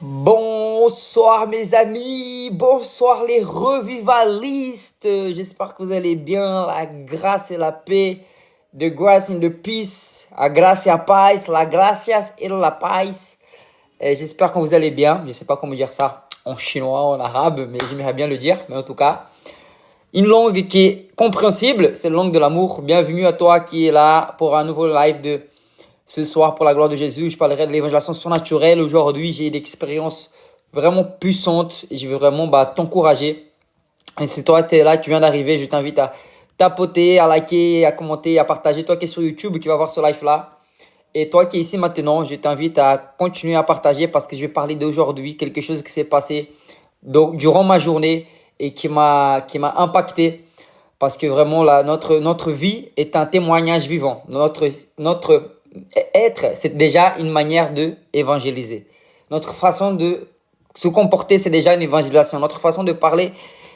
Bonsoir mes amis, bonsoir les revivalistes. J'espère que vous allez bien. La grâce et la paix, the grace and the peace, a graça e a paz, la gracias et la paz. J'espère que vous allez bien. Je ne sais pas comment dire ça en chinois, en arabe, mais j'aimerais bien le dire. Mais en tout cas, une langue qui est compréhensible, c'est la langue de l'amour. Bienvenue à toi qui est là pour un nouveau live de ce soir pour la gloire de Jésus. Je parlerai de l'évangélisation surnaturelle. Aujourd'hui, j'ai une expérience vraiment puissante et je veux vraiment t'encourager. Et si toi, tu es là, tu viens d'arriver, je t'invite à tapoter, à liker, à commenter, à partager. Toi qui es sur YouTube, qui va voir ce live-là. Et toi qui es ici maintenant, je t'invite à continuer à partager parce que je vais parler d'aujourd'hui, quelque chose qui s'est passé durant ma journée et qui m'a impacté. Parce que vraiment, notre vie est un témoignage vivant. Notre être, c'est déjà une manière de évangéliser. Notre façon de se comporter, c'est déjà une évangélisation. Notre façon de parler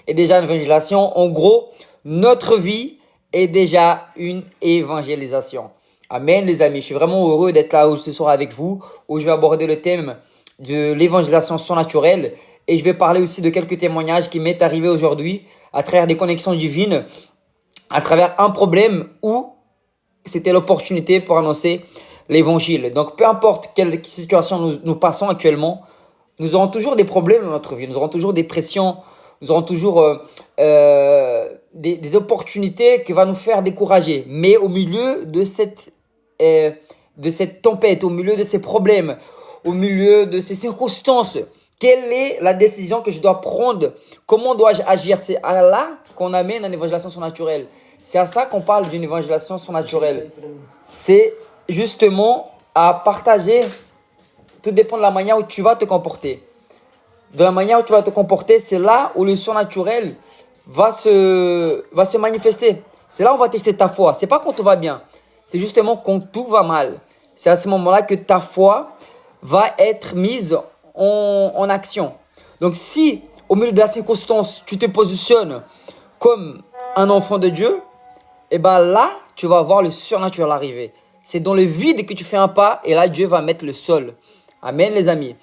est déjà une évangélisation. En gros, notre vie est déjà une évangélisation. Amen les amis, je suis vraiment heureux d'être là ce soir avec vous, où je vais aborder le thème de l'évangélisation surnaturelle. Et je vais parler aussi de quelques témoignages qui m'est arrivé aujourd'hui à travers des connexions divines, à travers un problème où c'était l'opportunité pour annoncer l'évangile. Donc, peu importe quelle situation nous passons actuellement, nous aurons toujours des problèmes dans notre vie. Nous aurons toujours des pressions. Nous aurons toujours des opportunités qui vont nous faire décourager. Mais au milieu de cette tempête, au milieu de ces problèmes, au milieu de ces circonstances, quelle est la décision que je dois prendre? Comment dois-je agir? C'est à là qu'on amène une évangélisation surnaturelle. C'est à ça qu'on parle d'une évangélisation surnaturelle. C'est justement à partager. Tout dépend de la manière où tu vas te comporter. De la manière où tu vas te comporter, c'est là où le surnaturel va se manifester. C'est là où on va tester ta foi. C'est pas quand tout va bien. C'est justement quand tout va mal. C'est à ce moment-là que ta foi va être mise en action. Donc si au milieu de la circonstance, tu te positionnes comme un enfant de Dieu, et bien là, tu vas voir le surnaturel arriver. C'est dans le vide que tu fais un pas et là, Dieu va mettre le sol. Amen, les amis.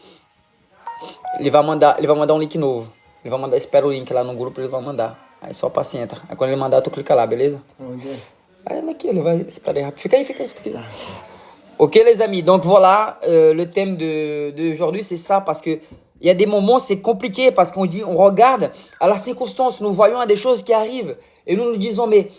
Ele vai mandar um link novo. Ele vai mandar, espera o link lá no grupo, ele vai mandar. Aí só pacienta. Aí quando ele mandar, tu clica lá, beleza? Onde é? Aí aqui, ele vai esperar aí rápido. Fica aí, se tu quiser. Ok, les amis. Donc voilà, le thème d'aujourd'hui, c'est ça. Parce que il y a des moments, c'est compliqué. Parce qu'on regarde à la circonstance, nous voyons des choses qui arrivent. Et nous disons, mais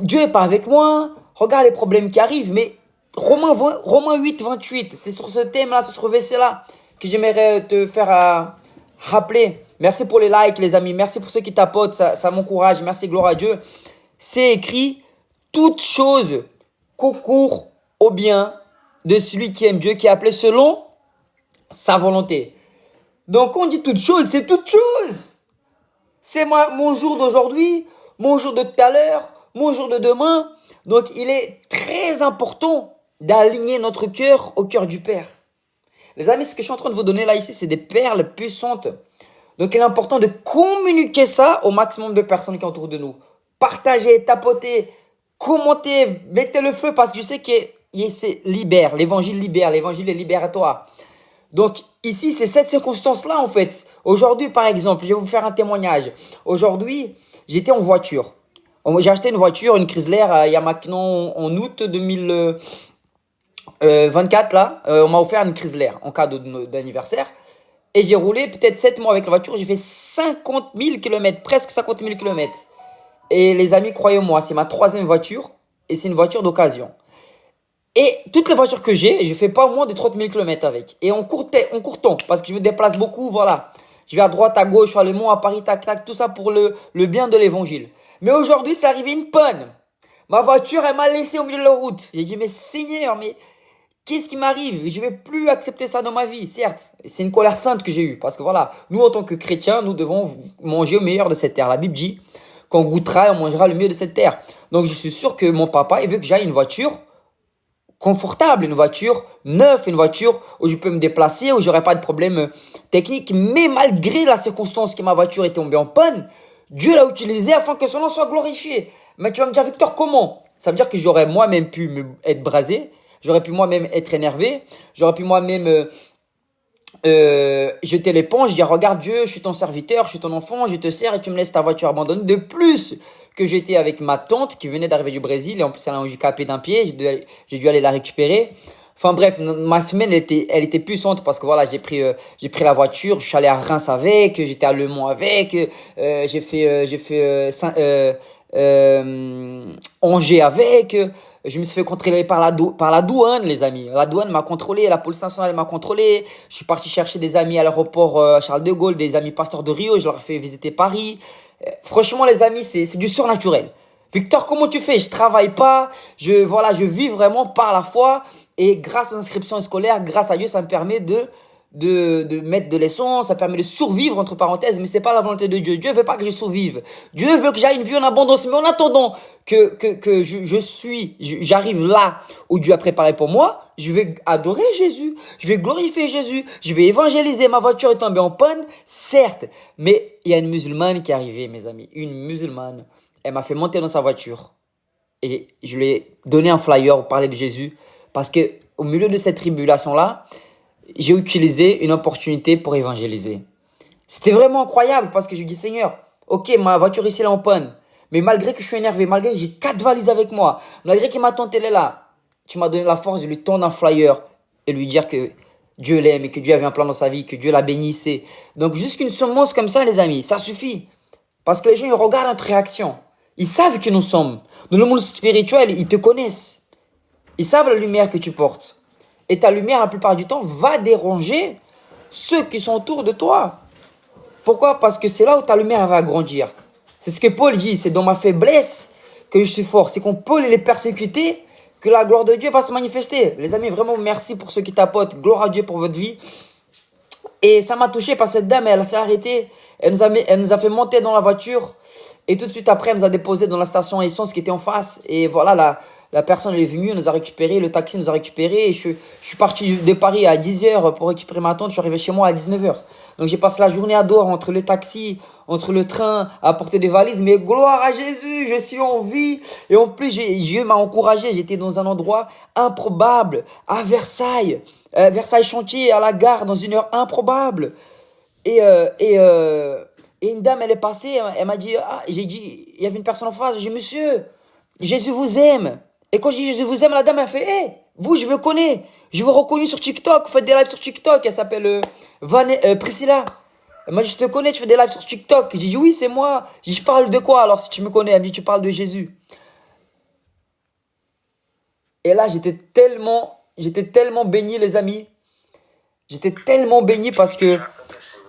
Dieu n'est pas avec moi. Regarde les problèmes qui arrivent. Mais Romains 8, 28, c'est sur ce thème-là, sur ce verset-là, que j'aimerais te faire rappeler. Merci pour les likes, les amis. Merci pour ceux qui tapotent. Ça m'encourage. Merci, gloire à Dieu. C'est écrit, toute chose concourt au bien de celui qui aime Dieu, qui est appelé selon sa volonté. Donc, on dit toute chose, c'est toute chose. C'est mon jour d'aujourd'hui, mon jour de tout à l'heure, mon jour de demain. Donc, il est très important d'aligner notre cœur au cœur du Père. Les amis, ce que je suis en train de vous donner là, ici, c'est des perles puissantes. Donc, il est important de communiquer ça au maximum de personnes qui sont autour de nous. Partagez, tapotez, commentez, mettez le feu parce que je sais que c'est libère, l'évangile est libératoire. Donc, ici, c'est cette circonstance-là, en fait. Aujourd'hui, par exemple, je vais vous faire un témoignage. Aujourd'hui, j'étais en voiture. J'ai acheté une voiture, une Chrysler, il y a maintenant en août 2024, là. On m'a offert une Chrysler en cadeau d'anniversaire. Et j'ai roulé peut-être 7 mois avec la voiture. J'ai fait 50 000 km, presque 50 000 km. Et les amis, croyez-moi, c'est ma 3e voiture. Et c'est une voiture d'occasion. Et toutes les voitures que j'ai, je fais pas moins de 30 000 km avec. Et en court temps, parce que je me déplace beaucoup, voilà. Je vais à droite, à gauche, à Le Mans, à Paris, tac, tac, tout ça pour le bien de l'évangile. Mais aujourd'hui, c'est arrivé une panne. Ma voiture, elle m'a laissé au milieu de la route. J'ai dit, mais Seigneur, mais qu'est-ce qui m'arrive? Je ne vais plus accepter ça dans ma vie, certes. C'est une colère sainte que j'ai eue. Parce que voilà, nous, en tant que chrétiens, nous devons manger au meilleur de cette terre. La Bible dit qu'on goûtera et on mangera le mieux de cette terre. Donc, je suis sûr que mon papa, il veut que j'aille une voiture confortable, une voiture neuve, une voiture où je peux me déplacer, où j'aurai pas de problème technique. Mais malgré la circonstance que ma voiture est tombée en panne, Dieu l'a utilisé afin que son nom soit glorifié. Mais tu vas me dire, Victor, comment? Ça veut dire que j'aurais moi-même pu être brasé, J'aurais pu moi-même être énervé. J'aurais pu moi-même jeter l'éponge, dire regarde Dieu, je suis ton serviteur, je suis ton enfant, je te sers et tu me laisses ta voiture abandonnée. De plus que j'étais avec ma tante qui venait d'arriver du Brésil et en plus elle a un handicapé d'un pied, j'ai dû aller la récupérer. Enfin bref, ma semaine elle était puissante parce que voilà, j'ai pris la voiture, je suis allé à Reims avec, j'étais à Le Mans avec, j'ai fait Angers avec, je me suis fait contrôler par la douane, les amis. La douane m'a contrôlé, la police nationale m'a contrôlé. Je suis parti chercher des amis à l'aéroport Charles de Gaulle, des amis pasteurs de Rio, je leur ai fait visiter Paris. Franchement, les amis, c'est du surnaturel. Victor, comment tu fais? Je travaille pas, voilà, je vis vraiment par la foi. Et grâce aux inscriptions scolaires, grâce à Dieu, ça me permet de mettre de l'essence, ça permet de survivre, entre parenthèses, mais c'est pas la volonté de Dieu. Dieu veut pas que je survive. Dieu veut que j'aie une vie en abondance. Mais en attendant que j'arrive là où Dieu a préparé pour moi, je vais adorer Jésus, je vais glorifier Jésus, je vais évangéliser. Ma voiture est tombée en panne, certes, mais il y a une musulmane qui est arrivée, mes amis. Une musulmane. Elle m'a fait monter dans sa voiture et je lui ai donné un flyer pour parler de Jésus. Parce que au milieu de cette tribulation-là, j'ai utilisé une opportunité pour évangéliser. C'était vraiment incroyable parce que je me dis, Seigneur, ok, ma voiture ici elle est en panne. Mais malgré que je suis énervé, malgré que j'ai 4 valises avec moi, malgré que ma tante elle est là, tu m'as donné la force de lui tendre un flyer et lui dire que Dieu l'aime et que Dieu avait un plan dans sa vie, que Dieu la bénissait. Donc juste qu'une semence comme ça, les amis, ça suffit. Parce que les gens, ils regardent notre réaction. Ils savent qui nous sommes. Dans le monde spirituel, ils te connaissent. Ils savent la lumière que tu portes. Et ta lumière, la plupart du temps, va déranger ceux qui sont autour de toi. Pourquoi? Parce que c'est là où ta lumière va grandir. C'est ce que Paul dit. C'est dans ma faiblesse que je suis fort. C'est quand Paul est persécuté que la gloire de Dieu va se manifester. Les amis, vraiment merci pour ceux qui tapotent. Gloire à Dieu pour votre vie. Et ça m'a touché parce que cette dame, elle s'est arrêtée. Elle nous a fait monter dans la voiture. Et tout de suite après, elle nous a déposé dans la station essence qui était en face. Et voilà, la personne elle est venue, elle nous a récupéré, le taxi nous a récupéré. Et je suis parti de Paris à 10h pour récupérer ma tante. Je suis arrivé chez moi à 19h. Donc j'ai passé la journée à dehors entre le taxi, entre le train, à porter des valises. Mais gloire à Jésus, je suis en vie. Et en plus, Dieu m'a encouragé. J'étais dans un endroit improbable, à Versailles. Versailles Chantier, à la gare, dans une heure improbable. Et une dame, elle est passée, elle m'a dit, j'ai dit, il y avait une personne en face, j'ai dit, monsieur, Jésus vous aime. Et quand je dis Jésus vous aime, la dame, elle fait, hé, vous, je vous connais, je vous reconnais sur TikTok, vous faites des lives sur TikTok, elle s'appelle Priscilla. Elle m'a dit, je te connais, tu fais des lives sur TikTok. J'ai dit, oui, c'est moi. J'ai dit, je parle de quoi alors si tu me connais? Elle me dit, tu parles de Jésus. Et là, j'étais tellement béni, les amis. J'étais tellement béni parce que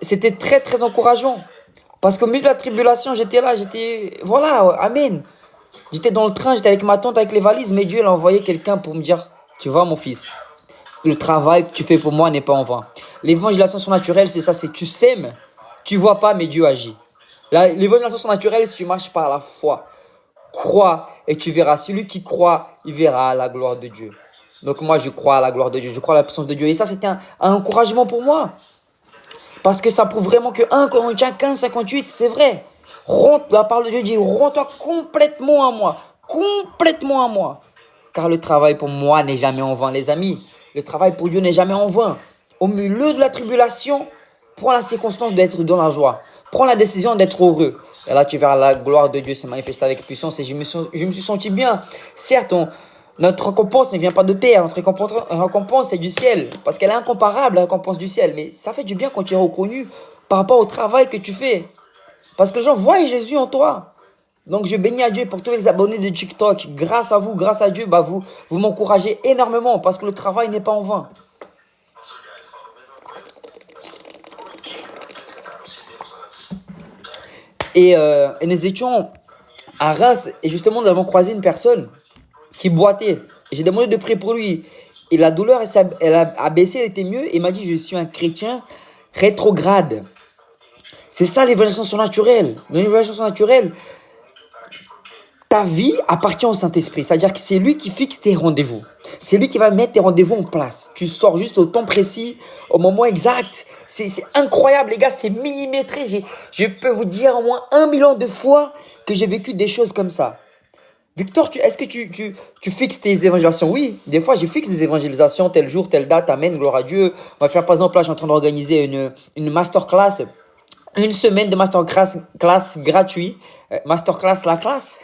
c'était très, très encourageant. Parce qu'au milieu de la tribulation, j'étais là, voilà, amen. J'étais dans le train, j'étais avec ma tante, avec les valises, mais Dieu, il a envoyé quelqu'un pour me dire, tu vois, mon fils, le travail que tu fais pour moi n'est pas en vain. L'évangélisation surnaturelle, c'est ça, c'est tu sèmes, tu vois pas, mais Dieu agit. L'évangélisation surnaturelle, si tu marches par la foi, crois et tu verras. Celui qui croit, il verra la gloire de Dieu. Donc moi, je crois à la gloire de Dieu, je crois à la puissance de Dieu. Et ça, c'était un encouragement pour moi. Parce que ça prouve vraiment que 1 Corinthiens 15, 58, c'est vrai. La parole de Dieu dit, rends-toi complètement à moi. Complètement à moi. Car le travail pour moi n'est jamais en vain, les amis. Le travail pour Dieu n'est jamais en vain. Au milieu de la tribulation, prends la circonstance d'être dans la joie. Prends la décision d'être heureux. Et là, tu verras la gloire de Dieu se manifester avec puissance. Et je me suis senti bien. Certes, notre récompense ne vient pas de terre. Notre récompense est du ciel. Parce qu'elle est incomparable, la récompense du ciel. Mais ça fait du bien quand tu es reconnu par rapport au travail que tu fais. Parce que les gens voient Jésus en toi. Donc, je bénis à Dieu pour tous les abonnés de TikTok. Grâce à vous, grâce à Dieu, vous m'encouragez énormément parce que le travail n'est pas en vain. Et nous étions à Reims et justement, nous avons croisé une personne qui boitait. J'ai demandé de prier pour lui. Et la douleur, elle a baissé, elle était mieux. Et il m'a dit, je suis un chrétien rétrograde. C'est ça l'évaluation surnaturelle. Dans l'évaluation surnaturelle, ta vie appartient au Saint-Esprit. C'est-à-dire que c'est lui qui fixe tes rendez-vous. C'est lui qui va mettre tes rendez-vous en place. Tu sors juste au temps précis, au moment exact. C'est incroyable, les gars, c'est millimétré. Je peux vous dire au moins 1 million de fois que j'ai vécu des choses comme ça. Victor, est-ce que tu fixes tes évangélisations? Oui, des fois, je fixe des évangélisations, tel jour, telle date, amen, gloire à Dieu. On va faire, par exemple, là, je suis en train d'organiser une masterclass, une semaine de masterclass gratuit. Masterclass, la classe,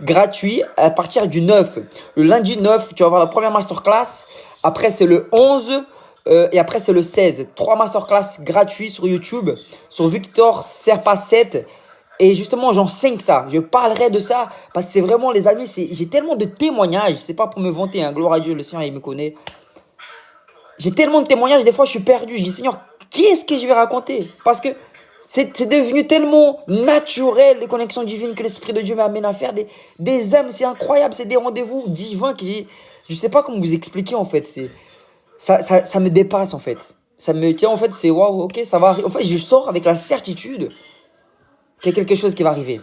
gratuit à partir du 9. Le lundi 9, tu vas avoir la première masterclass. Après, c'est le 11 et après, c'est le 16. 3 masterclass gratuits sur YouTube, sur Victor Serpa 7. Et justement, j'enseigne ça. Je parlerai de ça parce que c'est vraiment, les amis, j'ai tellement de témoignages. C'est pas pour me vanter, hein. Gloire à Dieu, le Seigneur, il me connaît. J'ai tellement de témoignages, des fois, je suis perdu. Je dis, Seigneur, qu'est-ce que je vais raconter? Parce que c'est devenu tellement naturel, les connexions divines que l'Esprit de Dieu m'amène à faire. Des âmes, c'est incroyable. C'est des rendez-vous divins que j'ai. Je sais pas comment vous expliquer, en fait. Ça me dépasse, en fait. Ça me tient, en fait, c'est waouh, ok, ça va arriver. En fait, je sors avec la certitude qu'il y a quelque chose qui va arriver.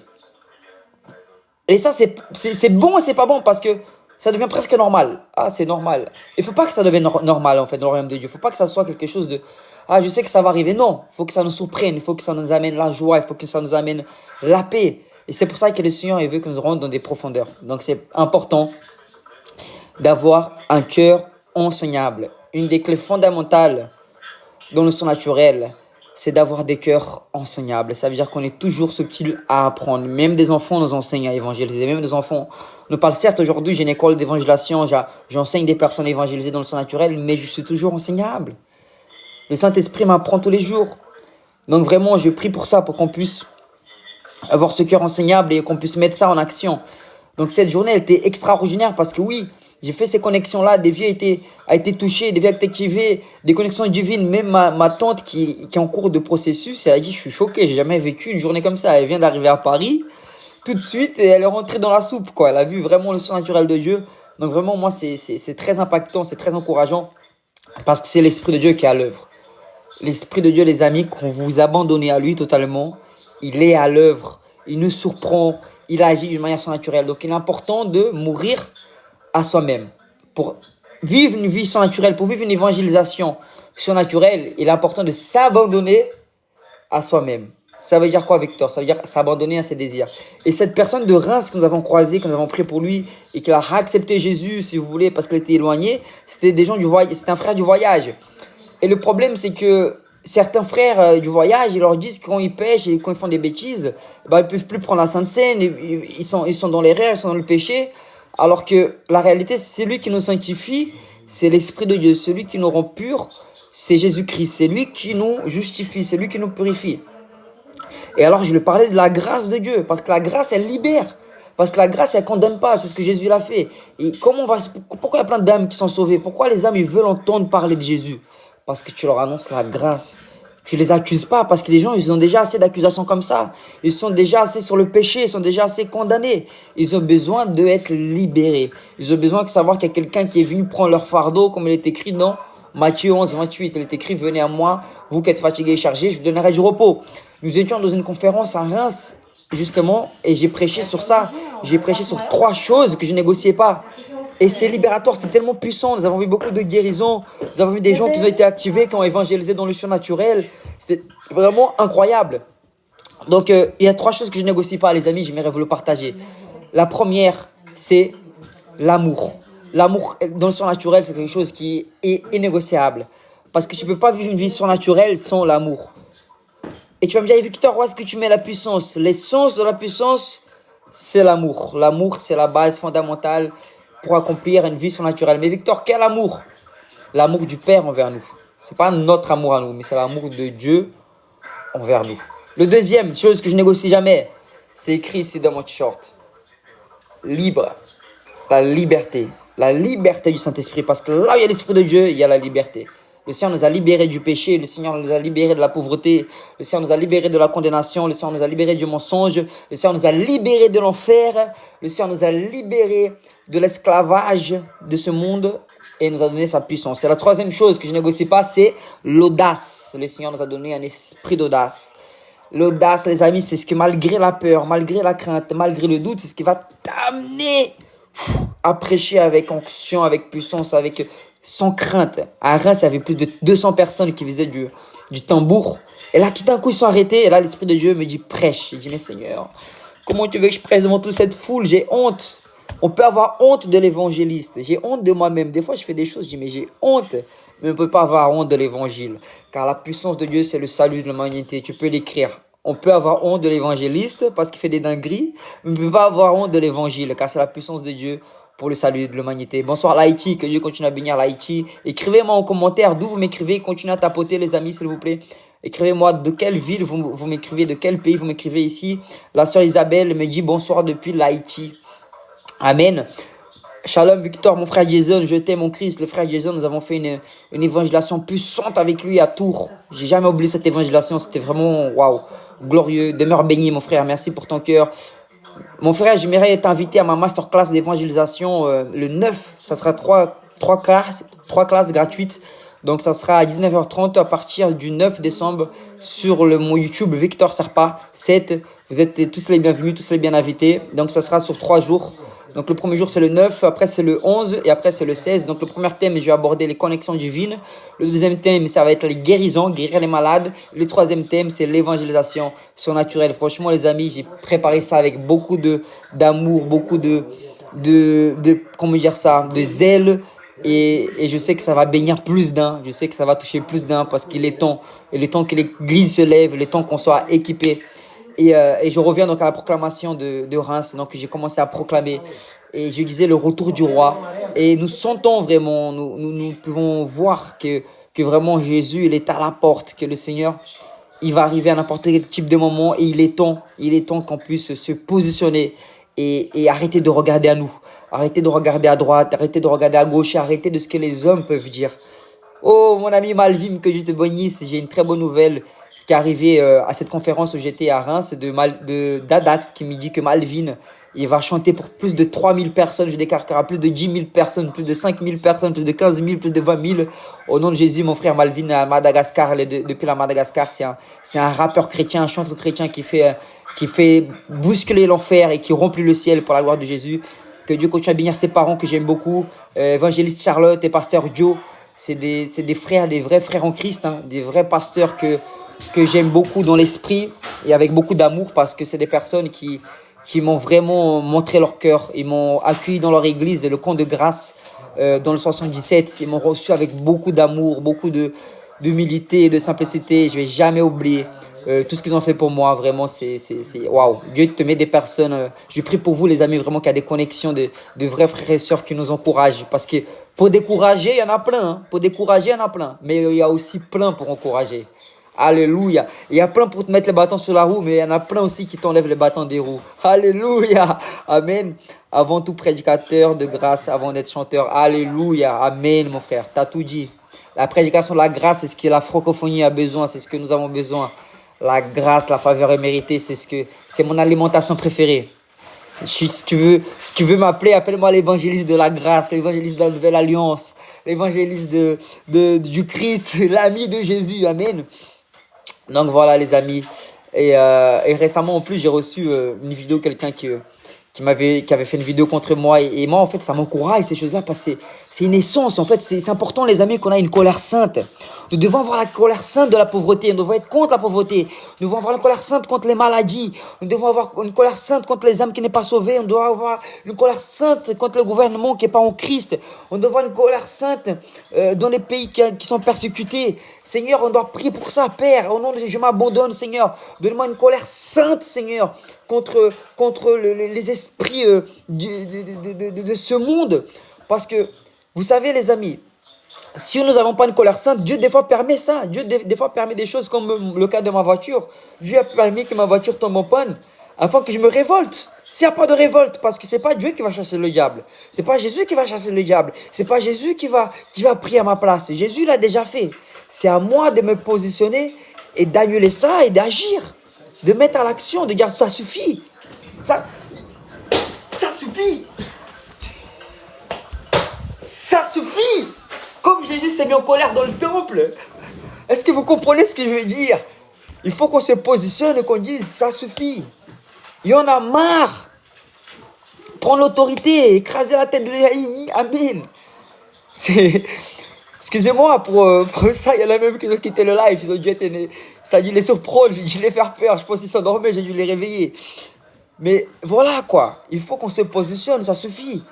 Et ça, c'est bon et c'est pas bon parce que ça devient presque normal. Ah, c'est normal. Il faut pas que ça devienne normal, en fait, dans le royaume de Dieu. Il faut pas que ça soit quelque chose de... Ah, je sais que ça va arriver. Non, il faut que ça nous surprenne. Il faut que ça nous amène la joie. Il faut que ça nous amène la paix. Et c'est pour ça que le Seigneur, il veut que nous rentrons dans des profondeurs. Donc, c'est important d'avoir un cœur enseignable. Une des clés fondamentales dans le surnaturel, c'est d'avoir des cœurs enseignables. Ça veut dire qu'on est toujours subtil à apprendre. Même des enfants nous enseignent à évangéliser. Même des enfants nous parlent. Certes, aujourd'hui, j'ai une école d'évangélisation. J'enseigne des personnes à évangéliser dans le surnaturel, mais je suis toujours enseignable. Le Saint-Esprit m'apprend tous les jours. Donc vraiment, je prie pour ça, pour qu'on puisse avoir ce cœur enseignable et qu'on puisse mettre ça en action. Donc cette journée, elle était extraordinaire parce que oui, j'ai fait ces connexions-là, des vies a été touchées, des vies ont été activées, des connexions divines. Même ma tante qui est en cours de processus, elle a dit, je suis choqué, j'ai jamais vécu une journée comme ça. Elle vient d'arriver à Paris, tout de suite, et elle est rentrée dans la soupe, quoi. Elle a vu vraiment le surnaturel de Dieu. Donc vraiment, moi, c'est très impactant, c'est très encourageant parce que c'est l'Esprit de Dieu qui est à l'œuvre. L'Esprit de Dieu, les amis, quand vous vous abandonnez à lui totalement, il est à l'œuvre, il nous surprend, il agit d'une manière surnaturelle. Donc il est important de mourir à soi-même. Pour vivre une vie surnaturelle, pour vivre une évangélisation surnaturelle, il est important de s'abandonner à soi-même. Ça veut dire quoi, Victor? Ça veut dire s'abandonner à ses désirs. Et cette personne de Reims que nous avons croisée, que nous avons prié pour lui, et qui a accepté Jésus, si vous voulez, parce qu'elle était éloignée, c'était des gens du voyage, c'était un frère du voyage. Et le problème, c'est que certains frères du voyage, ils leur disent que quand ils pêchent et quand ils font des bêtises, ils ne peuvent plus prendre la Sainte Seine, ils sont dans l'erreur, ils sont dans le péché. Alors que la réalité, c'est lui qui nous sanctifie, c'est l'Esprit de Dieu. Celui qui nous rend purs, c'est Jésus-Christ. C'est lui qui nous justifie, c'est lui qui nous purifie. Et alors, je lui parlais de la grâce de Dieu, parce que la grâce, elle libère. Parce que la grâce, elle ne condamne pas, c'est ce que Jésus l'a fait. Et pourquoi il y a plein d'âmes qui sont sauvées? Pourquoi les âmes, ils veulent entendre parler de Jésus? Parce que tu leur annonces la grâce. Tu les accuses pas parce que les gens, ils ont déjà assez d'accusations comme ça. Ils sont déjà assez sur le péché, ils sont déjà assez condamnés. Ils ont besoin d'être libérés. Ils ont besoin de savoir qu'il y a quelqu'un qui est venu prendre leur fardeau, comme il est écrit dans Matthieu 11, 28. Il est écrit, venez à moi, vous qui êtes fatigués et chargés, je vous donnerai du repos. Nous étions dans une conférence à Reims, justement, et j'ai prêché sur ça. J'ai prêché sur 3 choses que je négociais pas. Et c'est libérateur, c'était tellement puissant. Nous avons vu beaucoup de guérisons. Nous avons vu des gens qui ont été activés, qui ont évangélisé dans le surnaturel. C'était vraiment incroyable. Donc, il y a 3 choses que je ne négocie pas, les amis. J'aimerais vous le partager. La première, c'est l'amour. L'amour dans le surnaturel, c'est quelque chose qui est innégociable. Parce que tu ne peux pas vivre une vie surnaturelle sans l'amour. Et tu vas me dire, Victor, où est-ce que tu mets la puissance? L'essence de la puissance, c'est l'amour. L'amour, c'est la base fondamentale pour accomplir une vie surnaturelle. Mais Victor, quel amour? L'amour du Père envers nous. Ce n'est pas notre amour à nous, mais c'est l'amour de Dieu envers nous. Le deuxième chose que je négocie jamais, c'est écrit ici dans mon t-shirt. Libre. La liberté. La liberté du Saint-Esprit. Parce que là où il y a l'Esprit de Dieu, il y a la liberté. Le Seigneur nous a libérés du péché. Le Seigneur nous a libérés de la pauvreté. Le Seigneur nous a libérés de la condamnation. Le Seigneur nous a libérés du mensonge. Le Seigneur nous a libérés de l'enfer. Le Seigneur nous a libérés de l'esclavage de ce monde et nous a donné sa puissance. Et la troisième chose que je ne négocie pas, c'est l'audace. Le Seigneur nous a donné un esprit d'audace. L'audace, les amis, c'est ce qui, malgré la peur, malgré la crainte, malgré le doute, c'est ce qui va t'amener à prêcher avec onction, avec puissance, sans crainte. À Reims, il y avait plus de 200 personnes qui faisaient du tambour. Et là, tout d'un coup, ils sont arrêtés. Et là, l'Esprit de Dieu me dit, prêche. Je dis, mais Seigneur, comment tu veux que je prêche devant toute cette foule? J'ai honte. On peut avoir honte de l'évangéliste. J'ai honte de moi-même. Des fois, je fais des choses, je dis, mais j'ai honte. Mais on ne peut pas avoir honte de l'évangile. Car la puissance de Dieu, c'est le salut de l'humanité. Tu peux l'écrire. On peut avoir honte de l'évangéliste parce qu'il fait des dingueries. Mais on ne peut pas avoir honte de l'évangile. Car c'est la puissance de Dieu pour le salut de l'humanité. Bonsoir l'Haïti. Que Dieu continue à bénir l'Haïti. Écrivez-moi en commentaire d'où vous m'écrivez. Continuez à tapoter les amis, s'il vous plaît. Écrivez-moi de quelle ville vous m'écrivez, de quel pays vous m'écrivez ici. La sœur Isabelle me dit bonsoir depuis l'Haïti. Amen. Shalom Victor, mon frère Jason, je t'aime mon Christ. Le frère Jason, nous avons fait une évangélisation puissante avec lui à Tours. J'ai jamais oublié cette évangélisation, c'était vraiment waouh, glorieux. Demeure béni mon frère, merci pour ton cœur. Mon frère, j'aimerais t'inviter à ma masterclass d'évangélisation le 9. Ça sera trois classes gratuites. Donc ça sera à 19h30 à partir du 9 décembre sur mon YouTube Victor Serpa 7. Vous êtes tous les bienvenus, tous les bien invités. Donc ça sera sur 3 jours. Donc le premier jour c'est le 9, après c'est le 11 et après c'est le 16. Donc le premier thème, je vais aborder les connexions divines. Le deuxième thème, ça va être les guérisons, guérir les malades. Le troisième thème, c'est l'évangélisation surnaturelle. Franchement les amis, j'ai préparé ça avec beaucoup d'amour, beaucoup comment dire ça, de zèle. Et je sais que ça va bénir plus d'un. Je sais que ça va toucher plus d'un parce qu'il est temps. Il est temps que l'église se lève, il est temps qu'on soit équipé. Et je reviens donc à la proclamation de Reims. Donc j'ai commencé à proclamer. Et je disais le retour du roi. Et nous sentons vraiment, nous pouvons voir que vraiment Jésus, il est à la porte. Que le Seigneur, il va arriver à n'importe quel type de moment. Et il est temps qu'on puisse se positionner et arrêter de regarder à nous. Arrêtez de regarder à droite, arrêtez de regarder à gauche, arrêtez de ce que les hommes peuvent dire. Oh, mon ami Malvim, que je te bénisse. J'ai une très bonne nouvelle qui est arrivée à cette conférence où j'étais à Reims d'Adax qui me dit que Malvin, il va chanter pour plus de 3000 personnes. Je déclare qu'il y aura plus de 10 000 personnes, plus de 5000 personnes, plus de 15 000, plus de 20 000. Au nom de Jésus, mon frère Malvin à Madagascar, depuis la Madagascar, c'est un rappeur chrétien, un chanteur chrétien qui fait bousculer l'enfer et qui remplit le ciel pour la gloire de Jésus. Que Dieu continue à bénir ses parents que j'aime beaucoup. Évangéliste Charlotte et pasteur Joe, c'est des frères, des vrais frères en Christ, hein, des vrais pasteurs que j'aime beaucoup dans l'esprit et avec beaucoup d'amour parce que c'est des personnes qui m'ont vraiment montré leur cœur. Ils m'ont accueilli dans leur église, le camp de grâce dans le 77. Ils m'ont reçu avec beaucoup d'amour, beaucoup d'humilité et de simplicité. Je ne vais jamais oublier tout ce qu'ils ont fait pour moi. Vraiment, c'est waouh. Dieu te met des personnes. Je prie pour vous, les amis, vraiment qu'il y a des connexions de vrais frères et sœurs qui nous encouragent. Parce que pour décourager, il y en a plein. Hein. Pour décourager, il y en a plein. Mais il y a aussi plein pour encourager. Alléluia. Il y a plein pour te mettre les bâtons sur la roue, mais il y en a plein aussi qui t'enlèvent les bâtons des roues. Alléluia. Amen. Avant tout prédicateur de grâce, avant d'être chanteur. Alléluia. Amen, mon frère. Tu as tout dit. La prédication de la grâce, c'est ce que la francophonie a besoin. C'est ce que nous avons besoin. La grâce, la faveur est méritée. C'est mon alimentation préférée. Si tu veux m'appeler, appelle-moi l'évangéliste de la grâce, l'évangéliste de la nouvelle alliance, l'évangéliste du Christ, l'ami de Jésus. Amen. Donc voilà les amis. Et récemment en plus j'ai reçu une vidéo de quelqu'un qui avait fait une vidéo contre moi. Et moi en fait ça m'encourage ces choses-là parce que c'est une essence. En fait c'est important les amis qu'on a une colère sainte. Nous devons avoir la colère sainte de la pauvreté. Nous devons être contre la pauvreté. Nous devons avoir une colère sainte contre les maladies. Nous devons avoir une colère sainte contre les âmes qui n'est pas sauvées. On doit avoir une colère sainte contre le gouvernement qui n'est pas en Christ. On doit avoir une colère sainte dans les pays qui sont persécutés. Seigneur, on doit prier pour ça, Père. Au nom de Jésus, je m'abandonne, Seigneur. Donne-moi une colère sainte, Seigneur, contre les esprits de ce monde. Parce que, vous savez, les amis, si nous n'avons pas une colère sainte, Dieu des fois permet ça. Dieu des fois permet des choses comme le cas de ma voiture. Dieu a permis que ma voiture tombe en panne afin que je me révolte. S'il n'y a pas de révolte, parce que ce n'est pas Dieu qui va chasser le diable. Ce n'est pas Jésus qui va chasser le diable. Ce n'est pas Jésus qui va prier à ma place. Jésus l'a déjà fait. C'est à moi de me positionner et d'annuler ça et d'agir. De mettre à l'action, de dire ça suffit. Ça suffit. Ça suffit. Comme Jésus s'est mis en colère dans le temple. Est-ce que vous comprenez ce que je veux dire? Il faut qu'on se positionne et qu'on dise ça suffit. Il y en a marre. Prendre l'autorité, écraser la tête de l'Élie. Amen. Excusez-moi pour ça, il y en a même qui ont quitté le live. Ils ont dû être... Ça a dû les surprendre, j'ai dû les faire peur. Je pense qu'ils s'endormaient, j'ai dû les réveiller. Mais voilà quoi, il faut qu'on se positionne, ça suffit.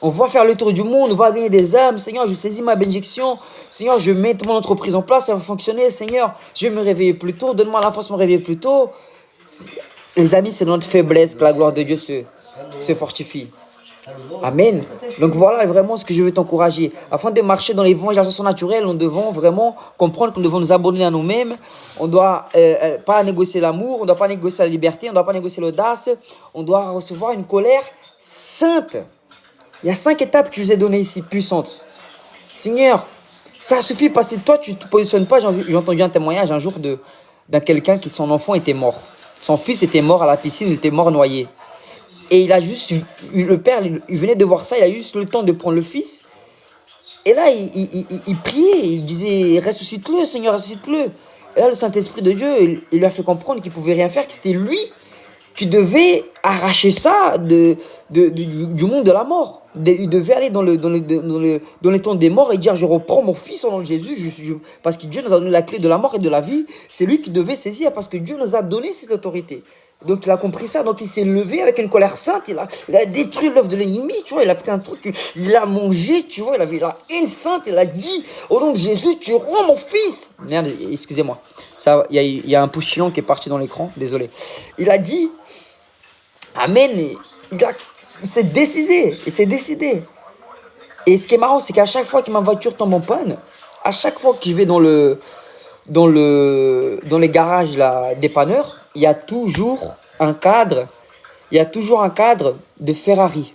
On va faire le tour du monde, on va gagner des âmes. Seigneur, je saisis ma bénédiction. Seigneur, je mets mon entreprise en place, ça va fonctionner. Seigneur, je vais me réveiller plus tôt. Donne-moi la force de me réveiller plus tôt. Les amis, c'est dans notre faiblesse que la gloire de Dieu se fortifie. Amen. Donc voilà vraiment ce que je veux t'encourager. Afin de marcher dans l'évangélisation naturelle, nous devons vraiment comprendre que nous devons nous abandonner à nous-mêmes. On ne doit pas négocier l'amour, on ne doit pas négocier la liberté, on ne doit pas négocier l'audace. On doit recevoir une colère sainte. Il y a 5 étapes que je vous ai données ici, puissantes. Seigneur, ça suffit parce que toi, tu ne te positionnes pas. J'ai entendu un témoignage un jour d'un quelqu'un qui, son enfant était mort. Son fils était mort à la piscine, il était mort noyé. Et il a juste, le père, il venait de voir ça, il a juste le temps de prendre le fils. Et là, il priait, il disait, ressuscite-le, Seigneur, ressuscite-le. Et là, le Saint-Esprit de Dieu, il lui a fait comprendre qu'il ne pouvait rien faire, que c'était lui qui devait arracher ça du monde de la mort. Il devait aller dans les temps des morts et dire, je reprends mon fils au nom de Jésus, parce que Dieu nous a donné la clé de la mort et de la vie. C'est lui qui devait saisir, parce que Dieu nous a donné cette autorité. Donc il a compris ça, donc il s'est levé avec une colère sainte, il a détruit l'œuvre de l'ennemi, tu vois, il a pris un truc, il a mangé, tu vois, il avait la haine sainte, il a dit, au nom de Jésus, tu rends mon fils. Merde, excusez-moi, il y a un postillon qui est parti dans l'écran, désolé. Il a dit, Amen, il s'est décidé. Et ce qui est marrant, c'est qu'à chaque fois que ma voiture tombe en panne, à chaque fois que je vais dans les garages là, dépanneurs, il y a toujours un cadre de Ferrari.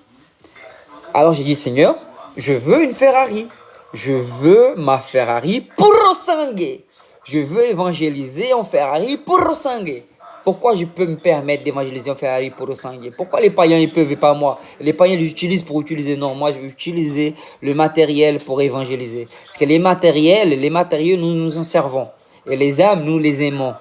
Alors j'ai dit, Seigneur, je veux une Ferrari. Je veux ma Ferrari pour sangue. Je veux évangéliser en Ferrari pour sangue. Pourquoi je peux me permettre d'évangéliser en Ferrari pour sangue? Pourquoi les païens ils peuvent et pas moi? Les païens l'utilisent pour utiliser. Non, moi je vais utiliser le matériel pour évangéliser. Parce que les matériaux, nous nous en servons. Et les âmes, nous les aimons.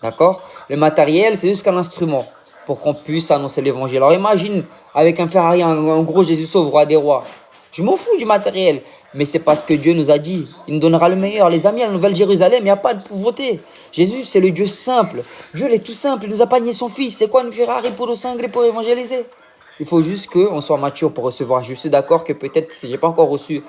D'accord? Le matériel, c'est juste qu'un instrument pour qu'on puisse annoncer l'évangile. Alors imagine, avec un Ferrari, un gros Jésus sauve, roi des rois. Je m'en fous du matériel. Mais c'est parce que Dieu nous a dit, il nous donnera le meilleur. Les amis, à la Nouvelle-Jérusalem, il n'y a pas de pauvreté. Jésus, c'est le Dieu simple. Dieu, il est tout simple. Il nous a pas nié son fils. C'est quoi une Ferrari pour le sanglé, pour évangéliser? Il faut juste qu'on soit mature pour recevoir. Je suis d'accord que peut-être, si je n'ai pas encore reçu,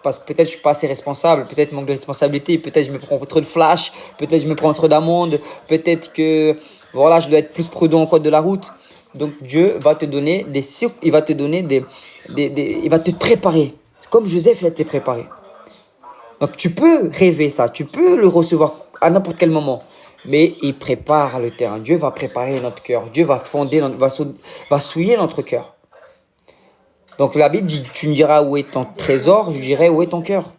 parce que peut-être je ne suis pas assez responsable, peut-être manque de responsabilité, peut-être je me prends trop de flash, peut-être je me prends trop d'amende, peut-être que voilà, je dois être plus prudent au code de la route. Donc Dieu va te donner il va te préparer. Comme Joseph, il a été préparé. Donc tu peux rêver ça, tu peux le recevoir à n'importe quel moment. Mais il prépare le terrain. Dieu va préparer notre cœur. Dieu va va souiller notre cœur. Donc la Bible dit, tu me diras où est ton trésor, je dirai où est ton cœur.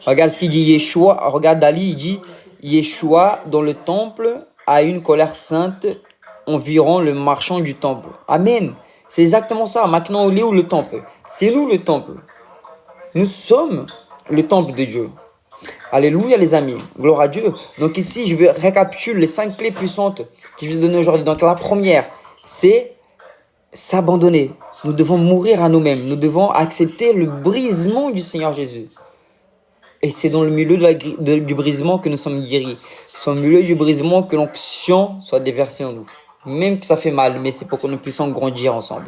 Regarde ce qu'il dit Yeshua, regarde Ali, il dit, Yeshua dans le temple a une colère sainte environ le marchand du temple. Amen. C'est exactement ça. Maintenant, on est où le temple? C'est nous le temple. Nous sommes le temple de Dieu. Alléluia les amis. Gloire à Dieu. Donc ici, je vais récapituler les 5 clés puissantes que je vais donner aujourd'hui. Donc la première, c'est s'abandonner. Nous devons mourir à nous-mêmes. Nous devons accepter le brisement du Seigneur Jésus. Et c'est dans le milieu du brisement que nous sommes guéris. C'est au milieu du brisement que l'onction soit déversée en nous. Même que ça fait mal, mais c'est pour que nous puissions grandir ensemble.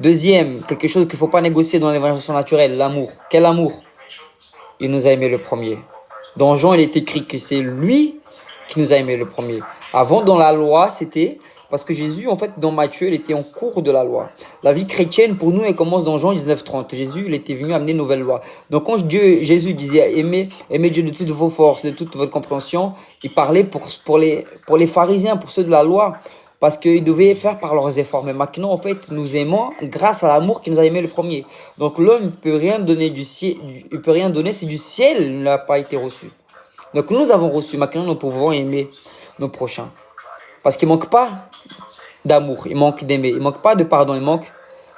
Deuxième, quelque chose qu'il ne faut pas négocier dans l'évangélisation naturelle, l'amour. Quel amour? Il nous a aimé le premier. Dans Jean, il est écrit que c'est lui qui nous a aimé le premier. Avant, dans la loi, c'était... Parce que Jésus, en fait, dans Matthieu, il était en cours de la loi. La vie chrétienne, pour nous, elle commence dans Jean 19:30. Jésus, il était venu amener une nouvelle loi. Donc, quand Jésus disait aimez Dieu de toutes vos forces, de toute votre compréhension, il parlait pour les pharisiens, pour ceux de la loi, parce qu'ils devaient faire par leurs efforts. Mais maintenant, en fait, nous aimons grâce à l'amour qui nous a aimé le premier. Donc, l'homme ne peut rien donner du ciel, il peut rien donner si du ciel n'a pas été reçu. Donc, nous avons reçu. Maintenant, nous pouvons aimer nos prochains. Parce qu'il ne manque pas d'amour, il manque d'aimer, il ne manque pas de pardon, il manque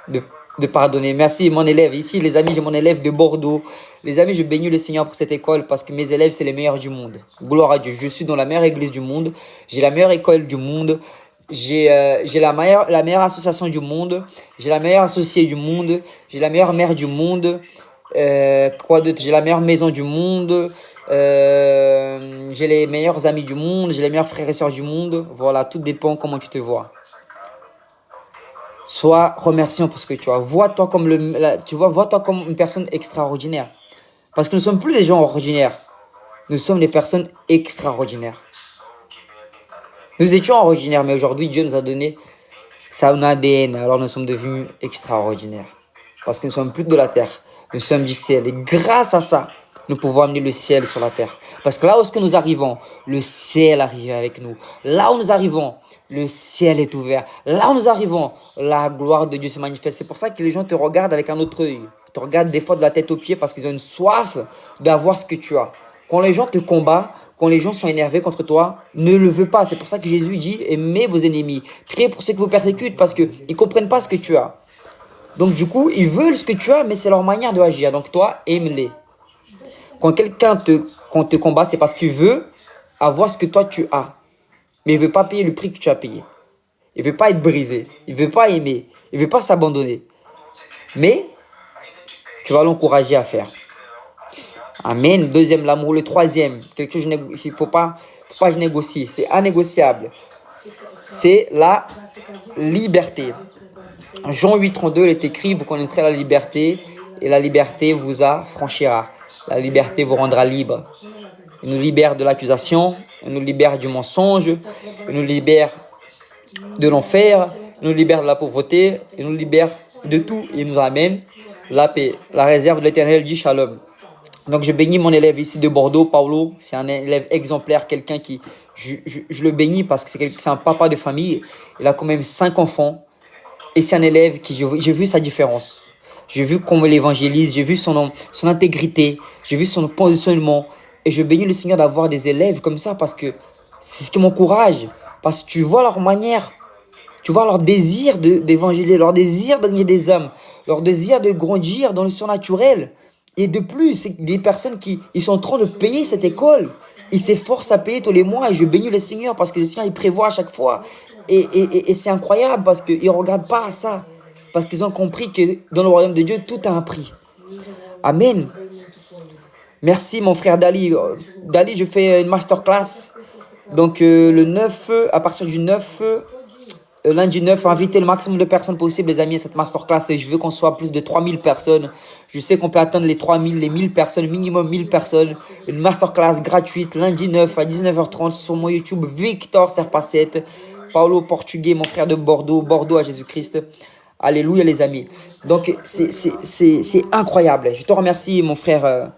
de pardonner. Merci mon élève. Ici, les amis, j'ai mon élève de Bordeaux. Les amis, je bénis le Seigneur pour cette école parce que mes élèves, c'est les meilleurs du monde. Gloire à Dieu. Je suis dans la meilleure église du monde. J'ai la meilleure école du monde. J'ai la meilleure association du monde. J'ai la meilleure associée du monde. J'ai la meilleure mère du monde. Quoi d'autre? J'ai la meilleure maison du monde. J'ai les meilleurs amis du monde, j'ai les meilleurs frères et sœurs du monde. Voilà, tout dépend comment tu te vois. Sois remerciant pour ce que tu as. Vois-toi comme vois-toi comme une personne extraordinaire. Parce que nous ne sommes plus des gens ordinaires. Nous sommes des personnes extraordinaires. Nous étions ordinaires, mais aujourd'hui, Dieu nous a donné son ADN. Alors nous sommes devenus extraordinaires. Parce que nous ne sommes plus de la terre. Nous sommes du ciel. Et grâce à ça, nous pouvons amener le ciel sur la terre. Parce que là où nous arrivons, le ciel arrive avec nous. Là où nous arrivons, le ciel est ouvert. Là où nous arrivons, la gloire de Dieu se manifeste. C'est pour ça que les gens te regardent avec un autre œil. Ils te regardent des fois de la tête aux pieds parce qu'ils ont une soif d'avoir ce que tu as. Quand les gens te combattent, quand les gens sont énervés contre toi, ne le veux pas. C'est pour ça que Jésus dit, aimez vos ennemis. Priez pour ceux qui vous persécutent parce qu'ils ne comprennent pas ce que tu as. Donc du coup, ils veulent ce que tu as, mais c'est leur manière de agir. Donc toi, aime-les. Quand quelqu'un te combat, c'est parce qu'il veut avoir ce que toi tu as. Mais il ne veut pas payer le prix que tu as payé. Il ne veut pas être brisé. Il ne veut pas aimer. Il ne veut pas s'abandonner. Mais tu vas l'encourager à faire. Amen. Deuxième, l'amour. Le troisième, quelque chose qu'il ne faut pas négocier. C'est innégociable. C'est la liberté. Jean 8, 32, il est écrit, vous connaîtrez la liberté et la liberté vous affranchira. La liberté vous rendra libre. Il nous libère de l'accusation, il nous libère du mensonge, il nous libère de l'enfer, il nous libère de la pauvreté, il nous libère de tout. Il nous amène la paix. La réserve de l'Éternel dit Shalom. Donc je bénis mon élève ici de Bordeaux, Paulo. C'est un élève exemplaire, quelqu'un qui... Je le bénis parce que c'est un papa de famille. Il a quand même 5 enfants. Et c'est un élève qui, j'ai vu sa différence. J'ai vu comment il évangélise, j'ai vu son intégrité, j'ai vu son positionnement. Et je bénis le Seigneur d'avoir des élèves comme ça parce que c'est ce qui m'encourage. Parce que tu vois leur manière, tu vois leur désir d'évangéliser, leur désir de gagner des âmes, leur désir de grandir dans le surnaturel. Et de plus, c'est des personnes qui ils sont en train de payer cette école. Ils s'efforcent à payer tous les mois et je bénis le Seigneur parce que le Seigneur il prévoit à chaque fois. Et c'est incroyable parce qu'ils ne regardent pas à ça. Parce qu'ils ont compris que dans le royaume de Dieu, tout a un prix. Amen. Merci mon frère Dali. Dali, je fais une masterclass. Donc le 9, à partir du 9, lundi 9, invitez le maximum de personnes possible les amis à cette masterclass. Et je veux qu'on soit plus de 3000 personnes. Je sais qu'on peut atteindre les 3000, les 1000 personnes, minimum 1000 personnes. Une masterclass gratuite lundi 9 à 19h30 sur mon YouTube Victor Serpacette. Paulo Portugais, mon frère de Bordeaux, Bordeaux à Jésus-Christ. Alléluia les amis. Donc c'est incroyable. Je te remercie mon frère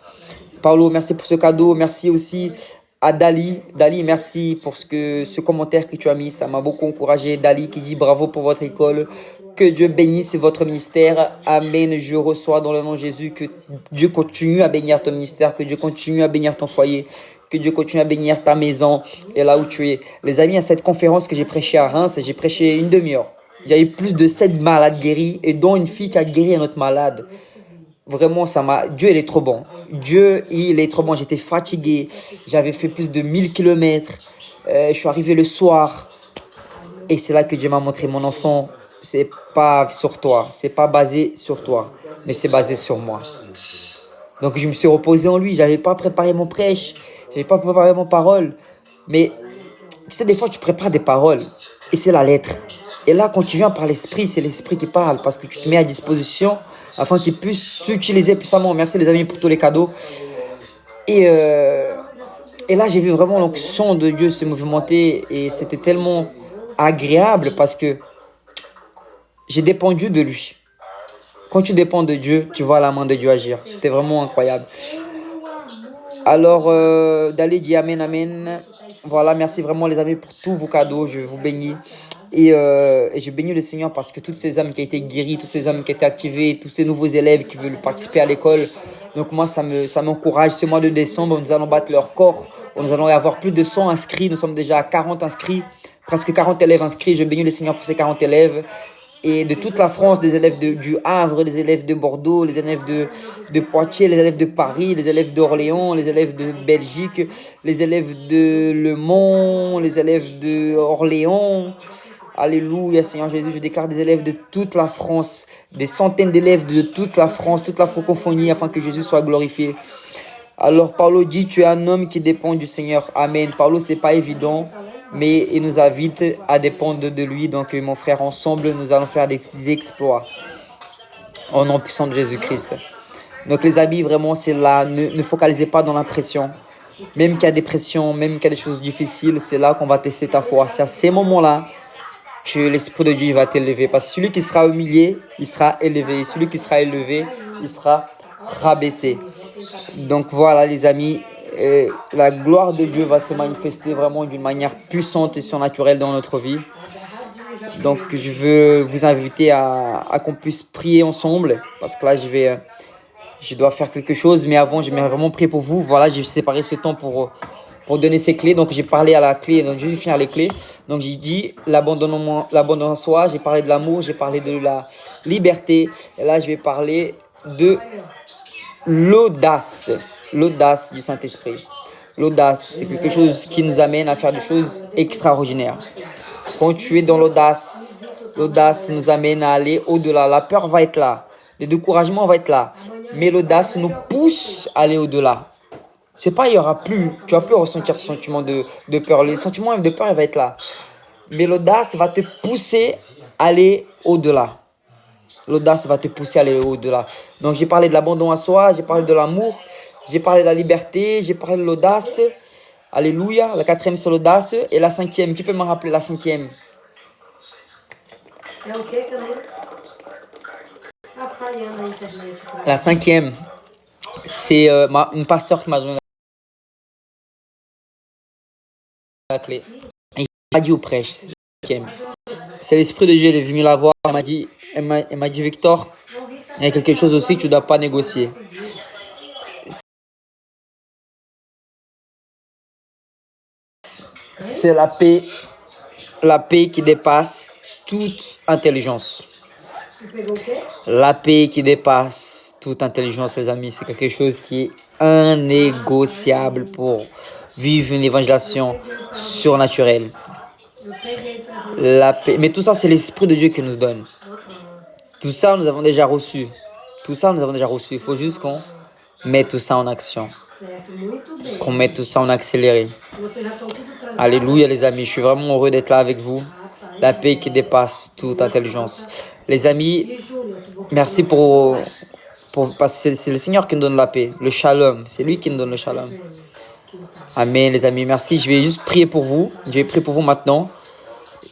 Paulo, merci pour ce cadeau. Merci aussi à Dali. Dali, merci pour ce commentaire que tu as mis. Ça m'a beaucoup encouragé. Dali qui dit bravo pour votre école. Que Dieu bénisse votre ministère. Amen. Je reçois dans le nom de Jésus que Dieu continue à bénir ton ministère. Que Dieu continue à bénir ton foyer. Que Dieu continue à bénir ta maison et là où tu es. Les amis, à cette conférence que j'ai prêché à Reims, j'ai prêché une demi-heure. Il y a eu plus de 7 malades guéris et dont une fille qui a guéri un autre malade. Vraiment, Dieu, il est trop bon. Dieu, il est trop bon. J'étais fatigué. J'avais fait plus de 1000 km. Je suis arrivé le soir. Et c'est là que Dieu m'a montré, mon enfant, c'est pas sur toi. C'est pas basé sur toi. Mais c'est basé sur moi. Donc, je me suis reposé en lui. J'avais pas préparé mon prêche. Je n'avais pas préparé mon parole. Mais tu sais, des fois, tu prépares des paroles. Et c'est la lettre. Et là, quand tu viens par l'esprit, c'est l'esprit qui parle. Parce que tu te mets à disposition afin qu'il puisse t'utiliser puissamment. Merci les amis pour tous les cadeaux. Et là, j'ai vu vraiment l'onction de Dieu se mouvementer. Et c'était tellement agréable parce que j'ai dépendu de lui. Quand tu dépends de Dieu, tu vois la main de Dieu agir. C'était vraiment incroyable. Alors, Dali dit Amen, Amen. Voilà, merci vraiment les amis pour tous vos cadeaux. Je vous bénis. Et je bénis le Seigneur parce que toutes ces âmes qui ont été guéries, toutes ces âmes qui ont été activées, tous ces nouveaux élèves qui veulent participer à l'école. Donc moi, ça m'encourage. Ce mois de décembre, nous allons battre leur corps. Nous allons avoir plus de 100 inscrits. Nous sommes déjà à 40 inscrits. Presque 40 élèves inscrits. Je bénis le Seigneur pour ces 40 élèves. Et de toute la France, des élèves du Havre, les élèves de Bordeaux, les élèves de Poitiers, les élèves de Paris, les élèves d'Orléans, les élèves de Belgique, les élèves de Le Mans, les élèves d'Orléans. Alléluia, Seigneur Jésus, je déclare des élèves de toute la France, des centaines d'élèves de toute la France, toute la francophonie, afin que Jésus soit glorifié. Alors, Paulo dit, tu es un homme qui dépend du Seigneur. Amen. Paulo, c'est pas évident, mais il nous invite à dépendre de lui. Donc, mon frère, ensemble, nous allons faire des exploits. Au nom puissant de Jésus-Christ. Donc, les amis, vraiment, c'est là. Ne focalisez pas dans la pression. Même qu'il y a des pressions, même qu'il y a des choses difficiles, c'est là qu'on va tester ta foi. C'est à ces moments-là que l'Esprit de Dieu va t'élever. Parce que celui qui sera humilié, il sera élevé. Et celui qui sera élevé, il sera rabaissé. Donc voilà les amis, la gloire de Dieu va se manifester vraiment d'une manière puissante et surnaturelle dans notre vie. Donc je veux vous inviter à qu'on puisse prier ensemble. Parce que là je dois faire quelque chose. Mais avant j'aimerais vraiment prier pour vous. Voilà, j'ai séparé ce temps pour donner ces clés. Donc j'ai parlé à la clé, donc je vais finir les clés. Donc j'ai dit l'abandon à soi, j'ai parlé de l'amour, j'ai parlé de la liberté. Et là je vais parler de l'audace du Saint-Esprit. L'audace, c'est quelque chose qui nous amène à faire des choses extraordinaires. Quand tu es dans l'audace nous amène à aller au-delà. La peur va être là, le découragement va être là, mais l'audace nous pousse à aller au-delà. C'est pas, il y aura plus, tu vas plus ressentir ce sentiment de peur. Le sentiment de peur, il va être là. Mais l'audace va te pousser à aller au-delà. L'audace va te pousser à aller au-delà. Donc, j'ai parlé de l'abandon à soi, j'ai parlé de l'amour, j'ai parlé de la liberté, j'ai parlé de l'audace. Alléluia. La 4e, c'est l'audace. Et la 5e, qui peut me rappeler la 5e? La 5e, c'est une pasteur qui m'a donné la clé. Il m'a dit au prêche. C'est l'Esprit de Dieu, il est venu la voir. Elle m'a dit, Victor, il y a quelque chose aussi que tu ne dois pas négocier. C'est la paix qui dépasse toute intelligence. La paix qui dépasse toute intelligence, les amis, c'est quelque chose qui est innégociable pour vivre une évangélisation surnaturelle. La paix. Mais tout ça, c'est l'Esprit de Dieu qui nous donne. Tout ça, nous avons déjà reçu. Il faut juste qu'on mette tout ça en action. Qu'on mette tout ça en accéléré. Alléluia, les amis. Je suis vraiment heureux d'être là avec vous. La paix qui dépasse toute intelligence. Les amis, merci parce que c'est le Seigneur qui nous donne la paix. Le shalom. C'est lui qui nous donne le shalom. Amen, les amis. Merci. Je vais juste prier pour vous. Je vais prier pour vous maintenant.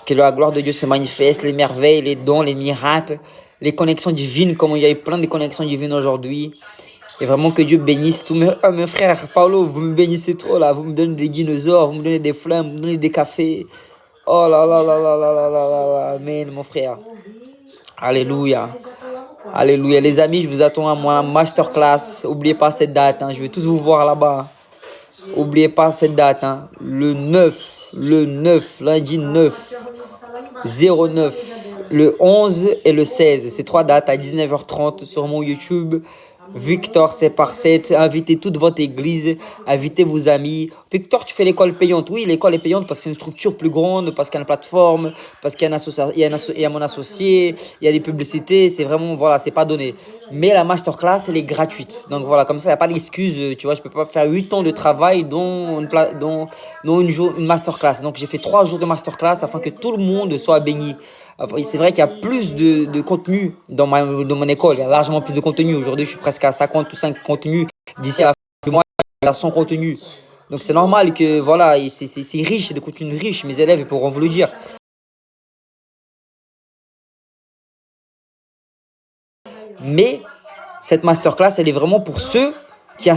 Que la gloire de Dieu se manifeste, les merveilles, les dons, les miracles, les connexions divines, comme il y a eu plein de connexions divines aujourd'hui. Et vraiment que Dieu bénisse tous mes frères. Paulo, vous me bénissez trop là. Vous me donnez des dinosaures, vous me donnez des flammes, vous me donnez des cafés. Oh là là là là là là là là là. Amen, mon frère. Alléluia. Alléluia. Les amis, je vous attends à moi, masterclass. N'oubliez pas cette date. Je vais tous vous voir là-bas. N'oubliez pas cette date. Le 9, lundi 9, 09, le 11 et le 16. Ces 3 dates à 19h30 sur mon YouTube. Victor, c'est par 7. Invitez toute votre église. Invitez vos amis. Victor, tu fais l'école payante. Oui, l'école est payante parce que c'est une structure plus grande, parce qu'il y a une plateforme, parce qu'il y a mon associé, il y a des publicités. C'est vraiment, voilà, c'est pas donné. Mais la masterclass, elle est gratuite. Donc voilà, comme ça, il n'y a pas d'excuse. Tu vois, je peux pas faire 8 ans de travail dont une masterclass. Donc j'ai fait 3 jours de masterclass afin que tout le monde soit béni. C'est vrai qu'il y a plus de contenu dans mon école. Il y a largement plus de contenu. Aujourd'hui, je suis presque à 55 contenus. D'ici à la fin du mois, il y a 100 contenus. Donc, c'est normal que, voilà, c'est riche, c'est des contenus riches. Mes élèves, ils pourront vous le dire. Mais cette masterclass, elle est vraiment pour ceux qui